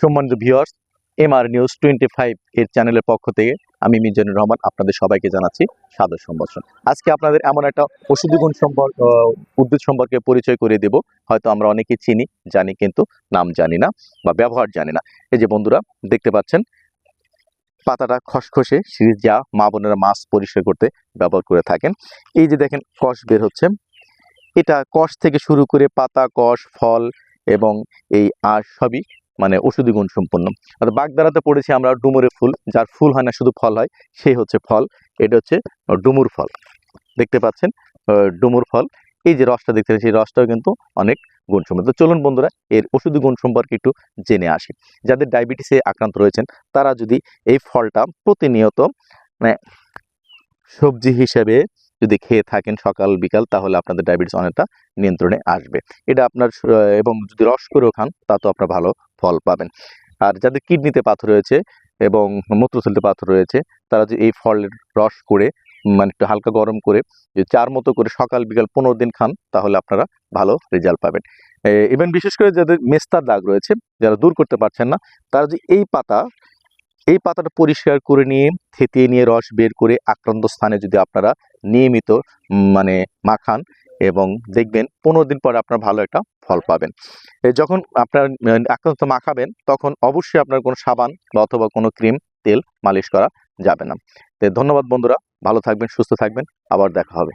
সম্মানিত viewers, MR news 25 এর চ্যানেলের পক্ষ থেকে আমি মিজানুর রহমান আপনাদের সবাইকে জানাচ্ছি সাদর সম্ভাষণ। আজকে আপনাদের এমন একটা ঔষধি গুণ উদ্ভিদ সম্পর্কে পরিচয় করিয়ে দেব। হয়তো আমরা অনেকেই চিনি, জানি, কিন্তু নাম জানি না বা ব্যবহার জানি না। এই যে বন্ধুরা দেখতে পাচ্ছেন, পাতাটা খসখসে, সিরিজ যা মা বোনেরা মাছ পরিষ্কার করতে ব্যবহার করে থাকেন। এই যে দেখেন কষ বের হচ্ছে, এটা কষ থেকে শুরু করে পাতা, কষ, ফল এবং এই আঁশ সবই মানে ঔষধি গুণ সম্পন্ন। আর বাগদারাতে পড়েছি আমরা ডুমুরের ফুল, যার ফুল হয় না শুধু ফল হয়, সেই হচ্ছে ফল। এটা হচ্ছে ডুমুর ফল, দেখতে পাচ্ছেন ডুমুর ফল। এই যে রসটা দেখতে পাচ্ছি, সেই রসটাও কিন্তু অনেক গুণসম্পন্ন। তো চলুন বন্ধুরা এর ওষুধি গুণ সম্পর্কে একটু জেনে আসি। যাদের ডায়াবেটিসে আক্রান্ত রয়েছেন তারা যদি এই ফলটা প্রতিনিয়ত মানে সবজি হিসেবে যদি খেয়ে থাকেন সকাল বিকাল, তাহলে আপনাদের ডায়াবেটিস অনেকটা নিয়ন্ত্রণে আসবে। এটা আপনার এবং যদি রস করেও খান তা তো আপনার ভালো ফল পাবেন। আর যাদের কিডনিতে পাথর রয়েছে এবং মূত্রথলিতে পাথর রয়েছে, তারা যদি এই ফলের রস করে মানে একটু হালকা গরম করে যদি চার মতো করে সকাল বিকাল 15 দিন খান, তাহলে আপনারা ভালো রেজাল্ট পাবেন। ইভেন বিশেষ করে যাদের মেস্তার দাগ রয়েছে, যারা দূর করতে পারছেন না, তারা যদি এই পাতাটা পরিষ্কার করে নিয়ে থেতিয়ে নিয়ে রস বের করে আক্রান্ত স্থানে যদি আপনারা নিয়মিত মানে মাখান, এবং দেখবেন 15 দিন পরে আপনার ভালো একটা ফল পাবেন। যখন আপনার আক্রান্ত মাখাবেন, তখন অবশ্যই আপনার কোনো সাবান বা অথবা কোনো ক্রিম, তেল মালিশ করা যাবে না। তো ধন্যবাদ বন্ধুরা, ভালো থাকবেন, সুস্থ থাকবেন, আবার দেখা হবে।